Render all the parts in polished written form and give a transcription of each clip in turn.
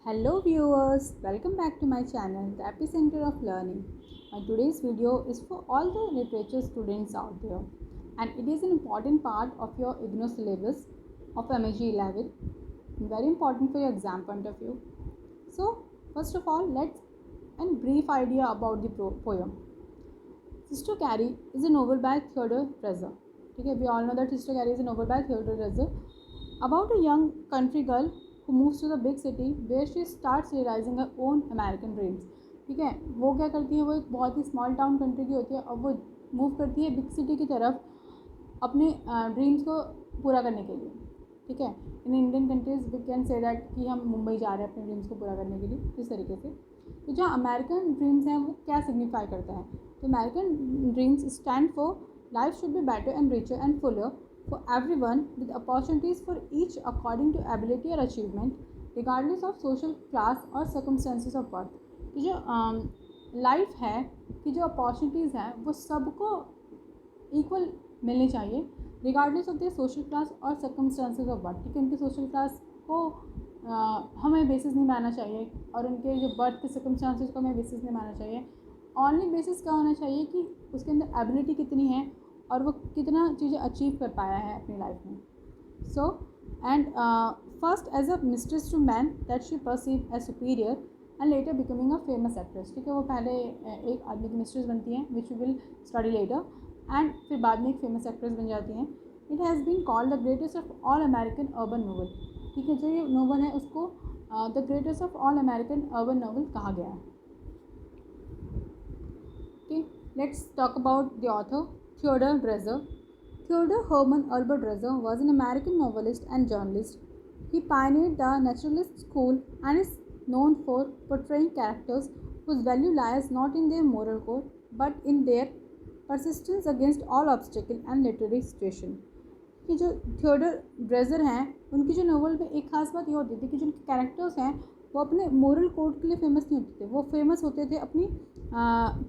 Hello viewers, welcome back to my channel, the epicenter of learning. My today's video is for all the literature students out there, and it is an important part of your IGNOU syllabus of MSG 11, very important for your exam point of view. So first of all, let's a brief idea about the poem. Sister Carrie is a novel by Theodore Dreiser. Okay, we all know that Sister Carrie is a novel by Theodore Dreiser about a young country girl who moves to the big city where she starts realizing her own American dreams. ठीक है, वो क्या करती है, वो एक बहुत ही small town country की होती है और वो मूव करती है बिग सिटी की तरफ अपने ड्रीम्स को पूरा करने के लिए. ठीक है, in Indian countries we can say that कि हम मुंबई जा रहे हैं अपने ड्रीम्स को पूरा करने के लिए. इस तरीके से तो जो अमेरिकन ड्रीम्स हैं वो क्या सिग्निफाई करता है, तो American dreams stand for life should be better and richer and fuller for everyone with opportunities for each according to ability or achievement regardless of social class or circumstances of birth. तो जो life है कि जो opportunities हैं वो सबको equal मिलनी चाहिए regardless of the social class और सर्कमस्टांसेस ऑफ बर्थ. ठीक है, उनके सोशल क्लास को हमें बेसिस नहीं मानना चाहिए और उनके जो बर्थ के सर्कमस्टांसेस को हमें बेसिस नहीं मानना चाहिए. ओनली बेसिस क्या होना चाहिए कि उसके अंदर एबिलिटी कितनी है और वो कितना चीज़ें अचीव कर पाया है अपनी लाइफ में. So and first as a mistress to man that she perceive as superior and later becoming a famous actress. ठीक है, वो पहले एक आदमी की मिस्ट्रेस बनती हैं which we will study later and फिर बाद में एक फेमस एक्ट्रेस बन जाती हैं. It has been called the greatest of all American urban novel. ठीक है, जो ये नोवेल है उसको the greatest of all American urban novel कहा गया है. Okay, let's talk about the author Theodore Dreiser. Theodore Herman Albert Dreiser was an American novelist and journalist. He pioneered the naturalist school and is known for portraying characters whose value lies not in their moral code but in their persistence against all obstacle and literary situation. कि जो Theodore dredger हैं उनकी जो novel में एक खास बात ये होती थी कि जो उनके कैरेक्टर्स हैं वो अपने मोरल कोड के लिए फेमस नहीं होते थे. वो फेमस होते थे अपनी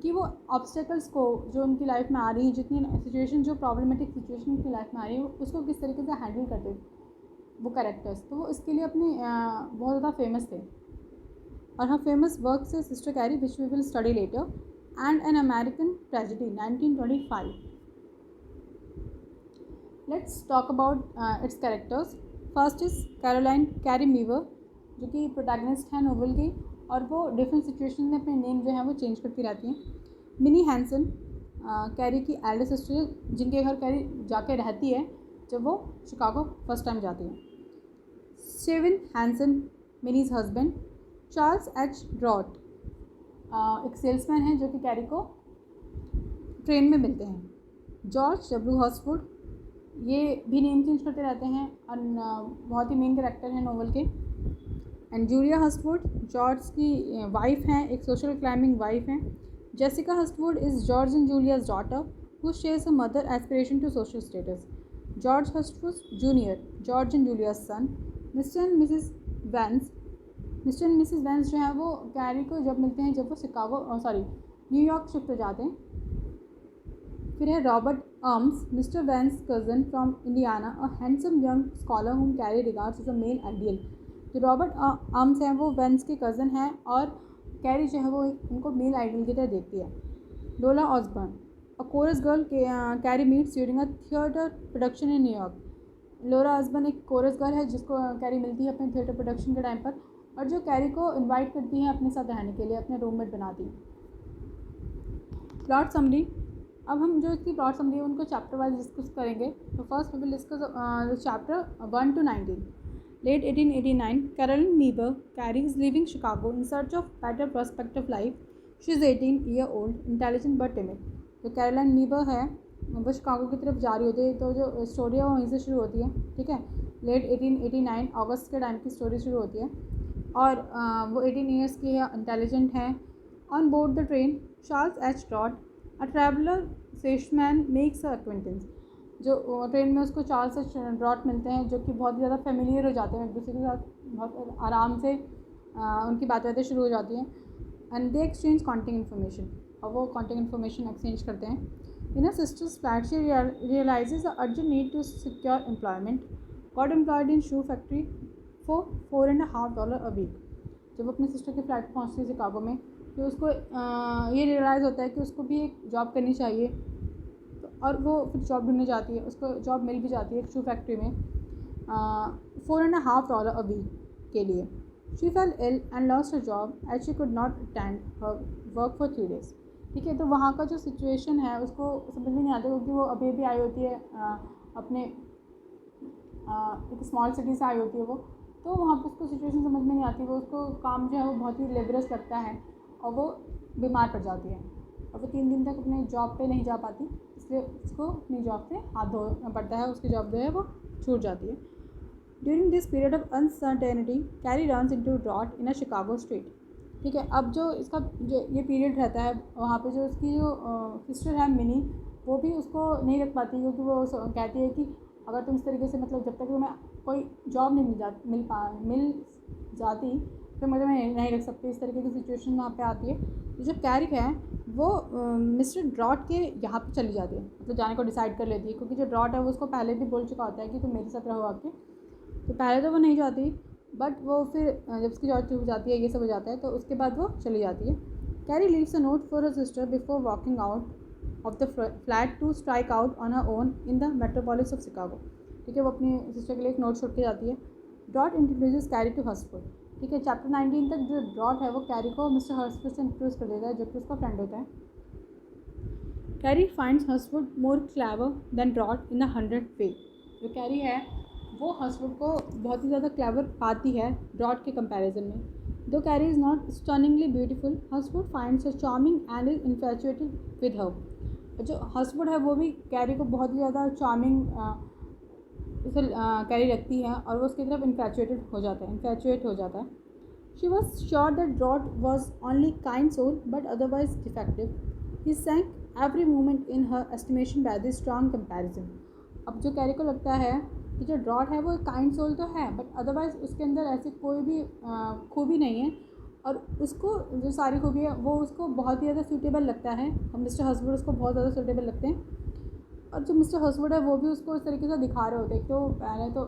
कि वो ऑब्स्टेकल्स को जो उनकी लाइफ में आ रही है, जितनी सिचुएशन जो प्रॉब्लमेटिक सिचुएशन उनकी लाइफ में आ रही है उसको किस तरीके से हैंडल करते थे वो कैरेक्टर्स. तो वो इसके लिए अपनी बहुत ज़्यादा फेमस थे. और हाँ, फेमस वर्क से sister Carrie which we will study later and an American tragedy 1925. Let's talk about its characters. First is Caroline Carrie Meeber जो कि प्रोटैगनिस्ट है नोवेल की और वो डिफरेंट सिचुएशन में अपने नेम जो है वो चेंज करती रहती हैं. मिनी हैंसन कैरी की एल्डर सिस्टर जिनके घर कैरी जाके रहती है जब वो शिकागो फर्स्ट टाइम जाती है. Steven Hanson Minnie's husband. Charles H Drouet एक सेल्समैन है जो कि कैरी को ट्रेन में मिलते हैं. जॉर्ज डब्ल्यू हर्सफोर्ड ये भी नेम चेंज करते रहते हैं और बहुत ही मेन कैरेक्टर हैं नोवेल के. एंड जूलिया हस्टवुड जॉर्ज की वाइफ हैं, एक सोशल क्लाइंबिंग वाइफ हैं. Jessica Hurstwood is George and Julia's daughter who shares a mother aspiration to social status. George Hurstwood junior George and Julia's son. Mr and Mrs Vance. Mr and Mrs Vance जो है वो carry को जब मिलते हैं जब वो Chicago New York shift हो जाते हैं. फिर है Robert Ames Mr Vance cousin from Indiana, a handsome young scholar whom Carrie regards as a male ideal. जो रॉबर्ट आर्म्स हैं वो वेंस के कज़न हैं और कैरी जो है वो उनको मेल आइडल की तरह देखती है. Lola Osborne a chorus girl Carrie meets during a theatre production in न्यूयॉर्क. लोरा ऑसबर्न एक कोरस गर्ल है जिसको कैरी मिलती है अपने थिएटर प्रोडक्शन के टाइम पर और जो कैरी को इनवाइट करती है अपने साथ रहने के लिए, अपने रूममेट बनाती है. Plot summary. अब हम जो इसकी प्लॉट समरी है उनको चैप्टर वाइज डिस्कस करेंगे. तो first we will discuss chapter 1 to 19. Late 1889, Carolyn Meaver, Carrie is leaving Chicago in search of better prospect of life. She is 18-year-old, intelligent but timid. तो Caroline मीवर है वो Chicago की तरफ जा रही होती है. तो जो स्टोरी है वो वहीं से शुरू होती है. ठीक है, लेट 1889 अगस्त के टाइम की स्टोरी शुरू होती है और वो 18 ईयर्स की है, इंटेलिजेंट है. On board the train Charles H Drouet a traveller salesman makes a acquaintance. जो ट्रेन में उसको चार्ल्स एच ड्रॉट मिलते हैं जो कि बहुत ही ज़्यादा फेमिलियर हो जाते हैं एक दूसरे के साथ, बहुत आराम से उनकी बातें शुरू हो जाती हैं. And they exchange contact information और वो कॉन्टैक्ट इन्फॉर्मेशन एक्सचेंज करते हैं. In a sisters flat she realises the urgent need to secure employment. Got employed in shoe factory for $4.50 a week. जब अपने सिस्टर के फ्लैट पहुँचती है शिकागो में, तो उसको ये रियलाइज़ होता है कि उसको भी एक जॉब करनी चाहिए। तो और वो फिर जॉब ढूंढने जाती है, उसको जॉब मिल भी जाती है एक शू फैक्ट्री में $4.50 अ वीक के लिए। She fell ill and lost a job as she could not attend her work for 3 days। ठीक है, तो वहाँ का जो सिचुएशन है उसको समझ में नहीं आता, क्योंकि वो अभी भी आई होती है अपने एक स्मॉल सिटी से आई होती है वो। तो वहाँ पे उसको सिचुएशन समझ में नहीं आती, वो उसको काम जो है वो बहुत ही लेबरस लगता है और वो बीमार पड़ जाती है और वो 3 दिन तक अपने जॉब पे नहीं जा पाती, इसलिए उसको अपनी जॉब से हाथ धोना पड़ता है, उसकी जॉब जो है वो छूट जाती है। During this period of uncertainty Carrie runs into Drouet in a Chicago street. ठीक है, अब जो इसका जो ये पीरियड रहता है वहाँ पे जो उसकी जो सिस्टर है मिनी, वो भी उसको नहीं रख पाती, क्योंकि वो कहती है कि अगर तुम इस तरीके से मतलब जब तक तुम्हें कोई जॉब नहीं मिल जाती तो मुझे मैं नहीं रख सकती। इस तरीके की सिचुएशन वहाँ पे आती है। तो जो कैरिक है वो मिस्टर ड्रॉट के यहाँ पे चली जाती है, मतलब जाने को डिसाइड कर लेती है, क्योंकि जो ड्रॉट है वो उसको पहले भी बोल चुका होता है कि तुम मेरे साथ रहो आके। तो पहले तो वो नहीं जाती, बट वो फिर जब उसकी जॉब छूट जाती है, ये सब हो जाता है, तो उसके बाद वो चली जाती है। Carrie leaves a note for her sister before walking out of the flat to strike out on her own in the metropolis of Chicago. ठीक है, वो अपनी सिस्टर के लिए एक नोट छोड़ के जाती है। Drouet introduces Carrie to Hurstwood. ठीक है, चैप्टर 19 तक जो ड्रॉट है वो कैरी को मिस्टर हर्सफोर्ड से इंट्रोड्यूस कर देता है, जो कि उसका फ्रेंड होता है। Carrie finds Hurstwood more clever than Drouet in the 100th way. जो कैरी है वो हर्सफोर्ड को बहुत ही ज़्यादा क्लेवर पाती है ड्रॉट के कंपैरिजन में। Though Carrie is not stunningly beautiful, Hurstwood finds her charming and is infatuated with her. जो हर्सफोर्ड है वो भी कैरी को बहुत ही ज़्यादा चार्मिंग उसे कैरी रखती है और वो उसकी तरफ इन्फैचुएट हो जाता है। She was sure that Drouet was only kind soul but otherwise defective. He sank every moment in her estimation by this strong comparison. अब जो कैरी को लगता है कि जो ड्रॉट है वो एक काइंड सोल तो है, बट अदरवाइज उसके अंदर ऐसी कोई भी खूबी नहीं है, और उसको जो सारी खूबी है वो उसको बहुत ही ज़्यादा सूटेबल लगता है। हम मिस्टर हर्सवुड उसको बहुत ज़्यादा सूटेबल लगते हैं, और जो मिस्टर हर्सवुड है वो भी उसको इस तरीके से दिखा रहे होते हैं। तो पहले तो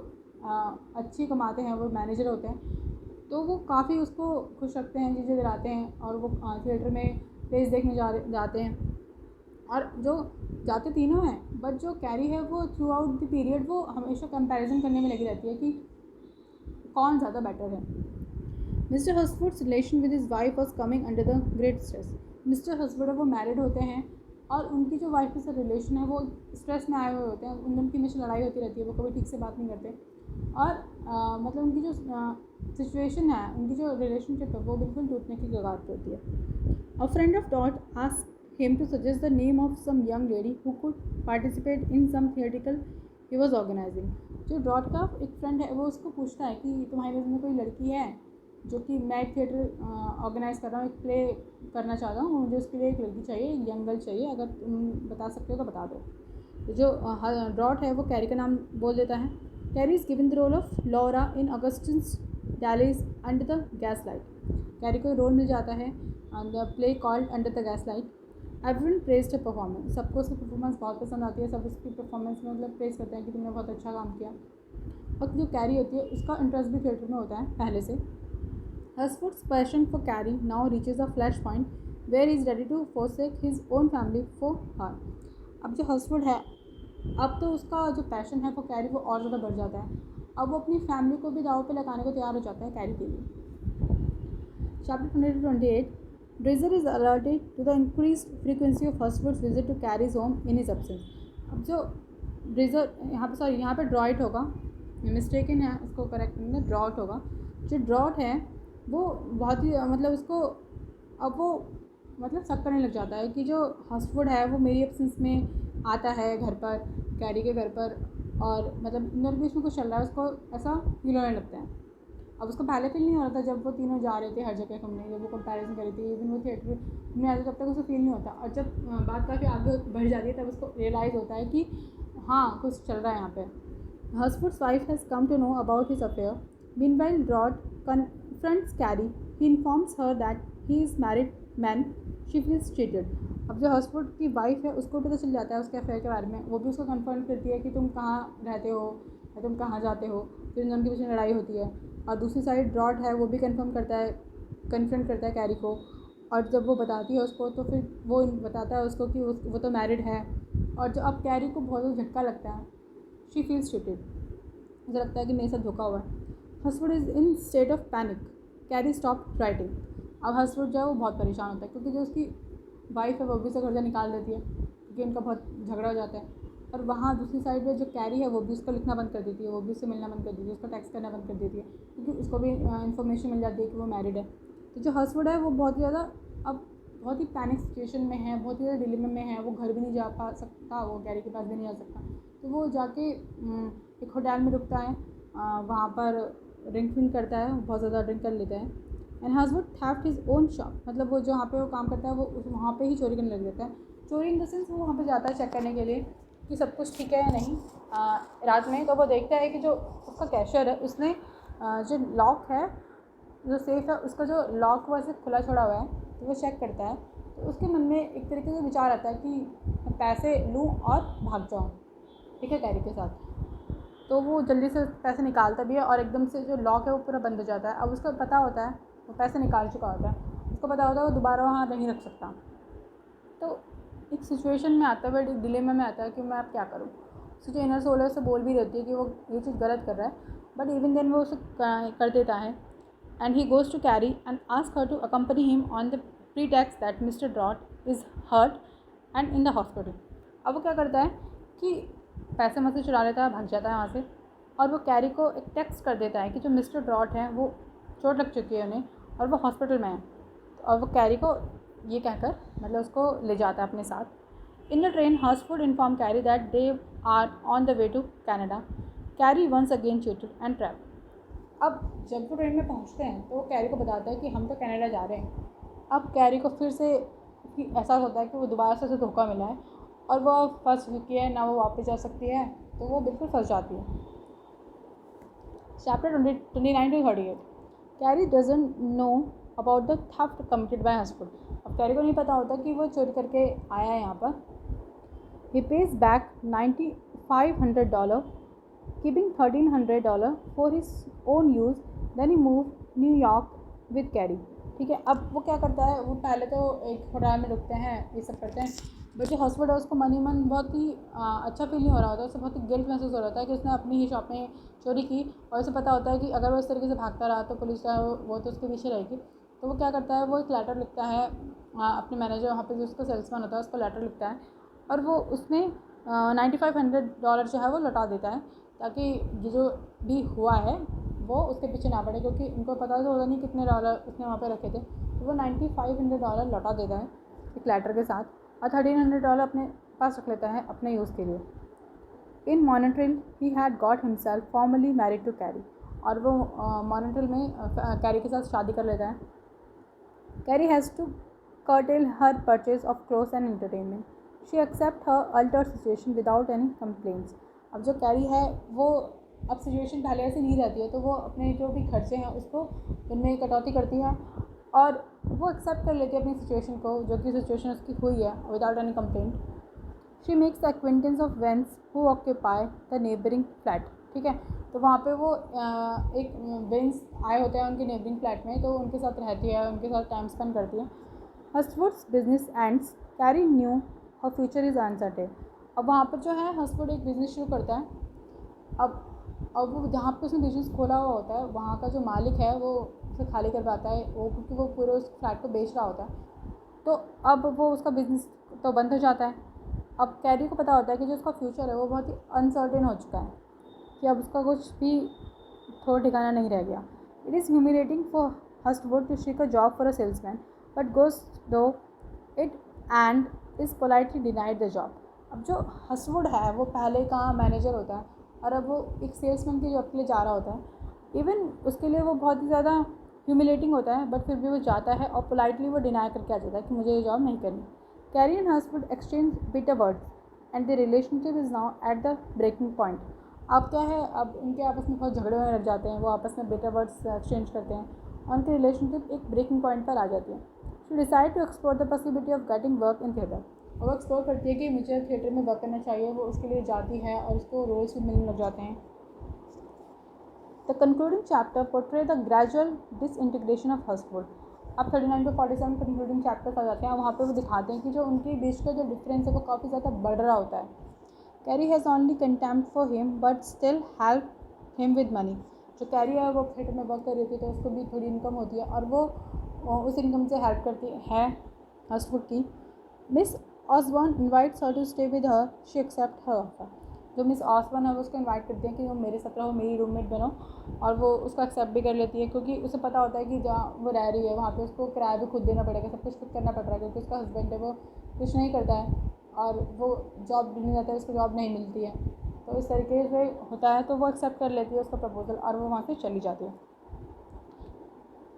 अच्छी कमाते हैं, वो मैनेजर होते हैं, तो वो काफ़ी उसको खुश रखते हैं, चीज़ें दिलाते हैं, और वो थिएटर में प्लेस देखने जाते हैं, और जो जाते तीनों हैं, बट जो कैरी है वो थ्रू आउट द पीरियड वो हमेशा कंपैरिजन करने में लगी रहती है कि कौन ज़्यादा बेटर है। Mr Hurstwood's relation with his wife was coming under the great stress. Mr Hurstwood वो मैरिड होते हैं और उनकी जो वाइफ के साथ रिलेशन है वो स्ट्रेस में आए हुए होते हैं। उनकी हमेशा लड़ाई होती रहती है, वो कभी ठीक से बात नहीं करते, और मतलब उनकी जो सिचुएशन है, उनकी जो रिलेशनशिप है वो बिल्कुल टूटने की कगार पर होती है। अ friend of dot asked him to suggest the name of some young lady who could participate in some theatrical he was organizing। जो डॉट का एक फ्रेंड है वो उसको पूछता है कि तुम्हारे नज़र में कोई लड़की है जो कि मैं थिएटर ऑर्गेनाइज़ कर रहा हूँ, एक प्ले करना चाहता हूँ, मुझे उसके लिए एक लड़की चाहिए, एक यंग गर्ल चाहिए, अगर तुम बता सकते हो तो बता दो। तो जो डॉट है वो कैरी का नाम बोल देता है। Carrie is given the role of Laura in Augustin's Daly's under the gas light. Carrie को रोल मिल जाता है the play called under the gas light. Everyone praised her performance. सबको उसकी परफॉर्मेंस बहुत पसंद आती है, सब उसकी परफॉर्मेंस में मतलब प्रेज करते हैं कि तुमने बहुत अच्छा काम किया। और जो कैरी होती है उसका इंटरेस्ट भी थिएटर में होता है पहले से। Hurstwood's passion for Carrie now reaches a flash point where is ready to forsake his own family for her. अब जो हर्सवुड है, अब तो उसका जो पैशन है फॉर कैरी वो और ज़्यादा बढ़ जाता है। अब वो अपनी फैमिली को भी दाव पे लगाने को तैयार हो जाता है कैरी के लिए। Chapter 28 Dreiser is alerted to the increased frequency of Hurstwood's visit to Carrie's home in his absence। अब जो ड्रेजर यहाँ पे ड्रॉट होगा, मिस्टेकन है, इसको करेक्ट करना, ड्रॉट होगा। जो ड्रॉट है वो बहुत ही मतलब उसको अब वो मतलब शक करने लग जाता है कि जो हर्सवुड है वो मेरी एब्सेंस में आता है घर पर, कैरी के घर पर, और मतलब इन दोनों के बीच में कुछ चल रहा है, उसको ऐसा फील होने लगता है। अब उसको पहले फील नहीं हो रहा था जब वो तीनों जा रहे थे हर जगह घूमने, जब वो कंपैरिजन करी थी, इवन वो थिएटर में आते तब तक उसको फील नहीं होता, और जब बात काफ़ी आगे बढ़ जाती है तब उसको रियलाइज़ होता है कि हाँ कुछ चल रहा है यहाँ पे। Hurstwood's wife has come to know about his affair. Meanwhile Drouet confronts Carrie. He informs her that he is married man. She feels cheated. अब जो हर्सवुड की वाइफ है उसको पता चल जाता है उसके अफेयर के बारे में, वो भी उसको कन्फर्म करती है कि तुम कहाँ रहते हो या तुम कहाँ जाते हो, फिर उनके बीच में लड़ाई होती है। और दूसरी साइड ड्रॉट है वो भी कंफर्म करता है कन्फ्रंट करता है कैरी को, और जब वो बताती है उसको तो फिर वो बताता है उसको कि वो तो मैरिड है। और जो अब कैरी को बहुत ज़्यादा झटका लगता है, शी फील्स चिटेड, मुझे लगता है कि मेरे साथ धोखा हुआ है। Husband is in state of panic, carry stop writing. अब हस्बैंड जो है वो बहुत परेशान होता है, क्योंकि जो उसकी वाइफ है वो भी उसे घर से निकाल देती है, क्योंकि उनका बहुत झगड़ा हो जाता है। और वहाँ दूसरी साइड पे जो कैरी है वो भी उसको लिखना बंद कर देती है, वो भी उससे मिलना बंद कर देती है, उसको टेक्स्ट करना बंद कर देती है, क्योंकि उसको भी इन्फॉर्मेशन मिल जाती है कि वो मैरिड है। तो जो हस्बैंड है वो बहुत ज़्यादा अब बहुत ही पैनिक सिचुएशन में है, बहुत ही ज़्यादा डिलेमे में है। वो घर भी नहीं जा पा सकता, वो कैरी के पास भी नहीं जा सकता, तो वो जाके एक होटल में रुकता है, वहाँ पर ड्रिंक विंक करता है, बहुत ज़्यादा ड्रिंक कर लेता है। And husband theft his own shop, मतलब वो जहाँ पे वो काम करता है वो वहाँ पे ही चोरी करने लग जाता है। चोरी इन द सेंस वो वहाँ पे जाता है चेक करने के लिए कि सब कुछ ठीक है या नहीं रात में। तो वो देखता है कि जो उसका कैशियर है उसने जो लॉक है, जो सेफ़ है, उसका जो लॉक वो ऐसे खुला छोड़ा हुआ है। तो वो चेक करता है, तो उसके मन में एक तरीके से विचार आता है कि मैं पैसे लूँ और भाग जाऊँ, ठीक है, कैरी के साथ। तो वो जल्दी से पैसे निकालता भी है, और एकदम से जो लॉक है वो पूरा बंद हो जाता है। अब उसको पता होता है, वो पैसे निकाल चुका होता है, उसको पता होता है वो दोबारा वहाँ नहीं रख सकता। तो एक सिचुएशन में आता है, बट एक डिलेमा में आता है कि मैं अब क्या करूँ। उसकी जो इनर सोल है उससे बोल भी रहती है कि वो ये चीज़ गलत कर रहा है, बट इवन देन वो उसे कर देता है। And he goes to Carrie and ask her to accompany him on the pretext that mister Drouet is hurt and in the hospital. अब वो क्या करता है कि पैसे मत से चुरा लेता है, भाग जाता है वहाँ से, और वो कैरी को एक टेक्स्ट कर देता है कि जो मिस्टर ड्रॉट हैं वो चोट लग चुकी है उन्हें और वो हॉस्पिटल में है। और वो कैरी को ये कहकर मतलब उसको ले जाता है अपने साथ। In the train hospital inform Carrie that they are on the way to Canada. Carrie once again cheated and trapped. अब जब वो ट्रेन में पहुँचते हैं तो वो कैरी को बताता है कि हम तो कनाडा जा रहे हैं। अब कैरी को फिर से एहसास होता है कि वो दोबारा से उसे धोखा मिला है, और वो फंस चुकी है, ना वो वापस जा सकती है, तो वो बिल्कुल फंस जाती है। Chapter 29-38। Carry doesn't know about the theft committed by husband. अब कैरी को नहीं पता होता कि वो चोरी करके आया है यहाँ पर। ही page back $9,500, keeping $1,300 for his own use. Then he moved New York with Carrie. ठीक है, अब वो क्या करता है, वो पहले तो एक होटल में रुकते हैं, ये सब करते हैं, बट जो हस्बैंड है उसको मनी मन बहुत ही अच्छा फील नहीं हो रहा होता है, उसे बहुत ही गिल्ट महसूस हो रहा है कि उसने अपनी ही शॉप में चोरी की, और उसे पता होता है कि अगर वो इस तरीके से भागता रहा तो पुलिस जो है वो तो उसके पीछे रहेगी। तो वो क्या करता है, वो एक लेटर लिखता है अपने मैनेजर, वहाँ पे जो उसका सेल्समैन होता है उसको लेटर लिखता है, और वो उसमें $9,500 जो है वो लौटा देता है, ताकि ये जो भी हुआ है वो उसके पीछे ना पड़े, क्योंकि उनको पता तो होता नहीं कितने डॉलर उसने वहाँ पे रखे थे। तो वो $9,500 लौटा देता है एक लेटर के साथ, और $1,300 अपने पास रख लेता है अपने यूज़ के लिए। In Montreal he had got himself formally married to Carrie, और वो मॉनिट्रिल में कैरी के साथ शादी कर लेता है। Carrie has to curtail her purchase of clothes and entertainment. She accept her altered situation without any complaints. अब जो कैरी है वो अब सिचुएशन पहले ऐसे नहीं रहती है, तो वो अपने जो भी खर्चे हैं उसको उनमें कटौती करती है, और वो एक्सेप्ट कर लेती है अपनी सिचुएशन को, जो कि सिचुएशन उसकी हुई है, without any complaint. She makes the acquaintance of Vance who occupy the neighbouring flat. ठीक है, तो वहाँ पे वो एक वेंस आए होते हैं उनके नेबरिंग फ्लैट में, तो उनके साथ रहती है, उनके साथ टाइम स्पेंड करती है। Husband's business ends, Carrie knew her future is uncertain. अब वहाँ पर जो है हस्बैंड एक बिज़नेस शुरू करता है। अब वो जहाँ पे उसने बिजनेस खोला हुआ होता है वहाँ का जो मालिक है वो उसे खाली करवाता है, वो क्योंकि वो पूरे उस फ्लैट को बेच रहा होता है। तो अब वो उसका बिज़नेस तो बंद हो जाता है। अब कैरी को पता होता है कि जो उसका फ्यूचर है वो बहुत ही अनसर्टेन हो चुका है, कि अब उसका कुछ भी थोड़ा ठिकाना नहीं रह गया। It is humiliating for husband to seek a job for a salesman, but goes though it and is politely denied the job. अब जो हस्बैंड है वो पहले का मैनेजर होता है, और अब वो एक सेल्समैन की जॉब के लिए जा रहा होता है। इवन उसके लिए वो बहुत ही ज़्यादा ह्यूमिलेटिंग होता है, बट फिर भी वो जाता है और पोलाइटली वो डिनाई करके आ जाता है कि मुझे ये जॉब नहीं करनी। Carrie and husband exchange bitter words and the relationship is now at the breaking point. अब क्या है, अब उनके आपस में बहुत झगड़े होने लग जाते हैं, वो आपस में बिटर वर्ड्स एक्सचेंज करते हैं, और उनकी रिलेशनशिप एक ब्रेकिंग पॉइंट पर आ जाती है। She decide to explore the possibility of getting work in theatre. और वो एक्सप्लोर करती है कि मुझे थिएटर में वर्क करना चाहिए, वो उसके लिए जाती है और उसको रोल्स भी मिलने लग जाते हैं। The concluding chapter portray the gradual disintegration of husband. अब 39 to 47 कंक्लूडिंग चैप्टर्स आ जाते हैं, वहाँ पे वो दिखाते हैं कि जो उनके बीच का जो डिफरेंस है वो काफ़ी ज़्यादा बढ़ रहा होता है. Carrie has only contempt for him but still help him with money. जो कैरी है वो थिएटर में वर्क कर रही थी तो उसको भी थोड़ी इनकम होती है और वो उस इनकम से हेल्प करती है हस्टवुड की. Miss Osborne invites her to stay with her, she accept her offer. जो मिस ऑसबॉर्न है वो उसको इनवाइट करती है कि वो मेरे साथ रहो, मेरी रूममेट बनो, और वो उसको एक्सेप्ट भी कर लेती है क्योंकि उसे पता होता है कि जहाँ वो रह रही है वहाँ पे उसको किराया भी खुद देना पड़ेगा, सब कुछ खुद करना पड़ रहा है क्योंकि उसका हस्बैंड है वो कुछ नहीं करता है और वो जॉब ढूंढने जाता है, उसको जॉब नहीं मिलती है. तो इस तरीके से होता है तो वो एक्सेप्ट कर लेती है उसका प्रपोजल और वो वहाँ से चली जाती है.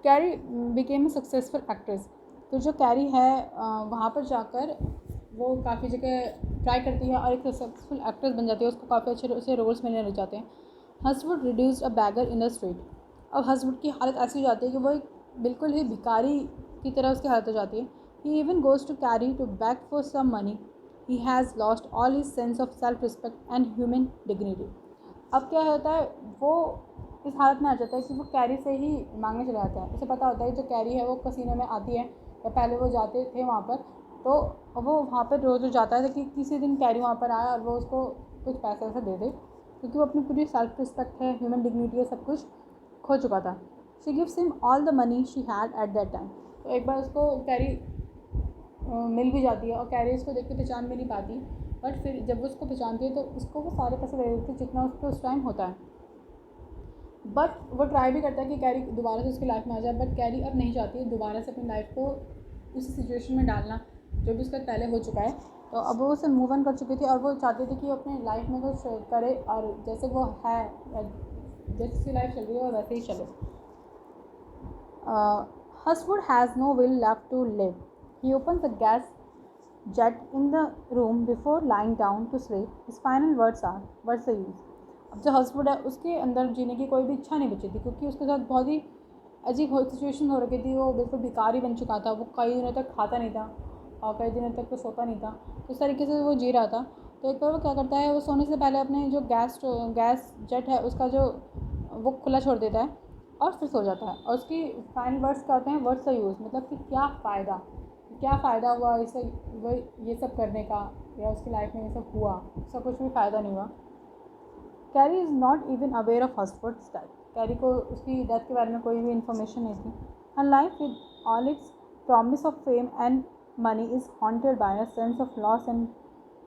Carry became a successful actress. तो जो कैरी है वहाँ पर जाकर वो काफ़ी जगह ट्राई करती है और एक सक्सेसफुल एक्ट्रेस बन जाती है, उसको काफ़ी अच्छे उसे रोल्स मिलने लग जाते हैं. Hurstwood reduced a beggar in the street. अब हस्टवुड की हालत ऐसी हो जाती है कि वो एक बिल्कुल ही भिखारी की तरह उसकी हालत हो जाती है. He even goes to Carrie to beg for some money. He has lost all his sense of self respect and human dignity. अब क्या होता है, वो इस हालत में आ जाता है कि वो कैरी से ही मांगने चला जाता है. उसे पता होता है जो कैरी है वो कसीनो में आती है या पहले वो जाते थे वहाँ पर, तो वो वहाँ पर रोज़ जाता है कि किसी दिन कैरी वहाँ पर आया और वो उसको कुछ पैसे वैसे दे दे क्योंकि वो अपनी पूरी सेल्फ रिस्पेक्ट है, ह्यूमन डिग्निटी है, सब कुछ खो चुका था. She gives him all the money she had at that time. तो एक बार उसको कैरी मिल भी जाती है और कैरी उसको देख के पहचान भी नहीं पाती, बट फिर जब वो उसको पहचानती है तो उसको वो सारे पैसे दे देती है जितना उसको उस टाइम होता है. बट वो ट्राई भी करता है कि कैरी दोबारा से उसकी लाइफ में आ जाए, बट कैरी अब नहीं चाहती है दोबारा से अपनी लाइफ को उसी सिचुएशन में डालना जो भी उसका पहले हो चुका है. तो अब वो उसे मूव ऑन कर चुकी थी और वो चाहती थी कि वो अपनी लाइफ में कुछ करे और जैसे वो है जैसे उसकी लाइफ चल रही है वो वैसे ही चले. Hurstwood has no will left to live. He opens the gas jet in the room before lying down to sleep. His final words are, "What's the use?" अब जो हस्टवुड है उसके अंदर जीने की कोई भी इच्छा नहीं बची थी क्योंकि उसके साथ बहुत ही अजीब सिचुएशन हो रखी थी. वो बिल्कुल भिखारी बन चुका था, वो कई दिनों तक खाता नहीं था और कई दिनों तक तो सोता नहीं था. तो इस तरीके से वो जी रहा था. तो एक बार वो क्या करता है, वो सोने से पहले अपने जो गैस जेट है उसका जो वो खुला छोड़ देता है और फिर सो जाता है. और उसकी फाइनल वर्ड्स क्या होते हैं, व्हाट्स द यूज़, मतलब कि क्या फ़ायदा हुआ इसे वो ये सब करने का, या उसकी लाइफ में ये सब हुआ, उसका कुछ भी फ़ायदा नहीं हुआ. Carrie is not even aware of Hurstwood's death. Carrie को उसकी डेथ के बारे में कोई भी इन्फॉर्मेशन नहीं थी. Her life with all its promise of fame and money is haunted by a sense of loss and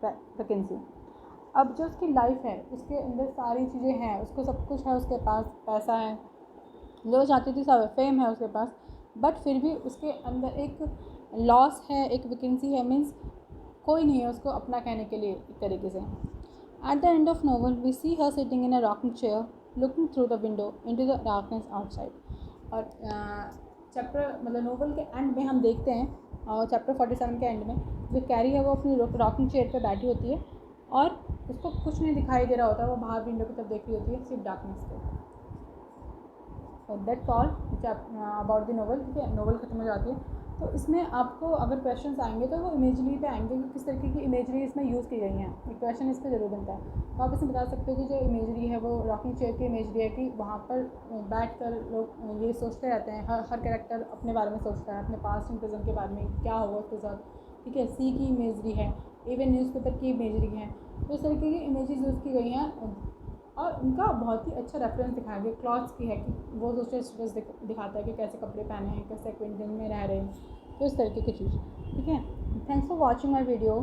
vacancy. अब जो उसकी लाइफ है उसके अंदर सारी चीज़ें हैं, उसको सब कुछ है, उसके पास पैसा है, जो चाहती थी सब, फेम है उसके पास, बट फिर भी उसके अंदर एक लॉस है, एक वैकेंसी है, मीन्स कोई नहीं है उसको अपना कहने के लिए एक तरीके से. At the end of novel we see her sitting in a rocking chair looking through the window into the darkness outside. और चैप्टर मतलब नोवेल के एंड में हम देखते हैं और चैप्टर 47 के एंड में जो कैरी है वो अपनी रॉकिंग चेयर पर बैठी होती है और उसको कुछ नहीं दिखाई दे रहा होता, वो बाहर विंडो की तरफ देख रही होती है, सिर्फ डार्कनेस को. That's all about the novel. ठीक है, नोवेल खत्म हो जाती है. तो इसमें आपको अगर क्वेश्चंस आएंगे तो वो इमेजरी पे आएंगे कि किस तरीके की इमेजरी इसमें यूज़ की गई हैं. एक क्वेश्चन इस पर ज़रूर बनता है. तो आप इसमें बता सकते हो कि जो इमेजरी है वो रॉकिंग चेयर की इमेजरी है कि वहाँ पर बैठ कर लोग ये सोचते रहते हैं, हर कैरेक्टर अपने बारे में सोचता है, अपने पास्ट एंड प्रेजेंट के बारे में क्या होगा उसके साथ. ठीक है, सी की इमेजरी है, इवन न्यूज़पेपर की इमेजरी है. तो इस तरीके की इमेजेस यूज़ की गई हैं और उनका बहुत ही अच्छा रेफरेंस दिखाया गया. क्लॉथ्स की है कि वो सोशल स्टेटस दिखाता है कि कैसे कपड़े पहने हैं, कैसे क्विंटन में रह रहे हैं, तो इस तरीके की चीज़. ठीक है, thanks for watching my video.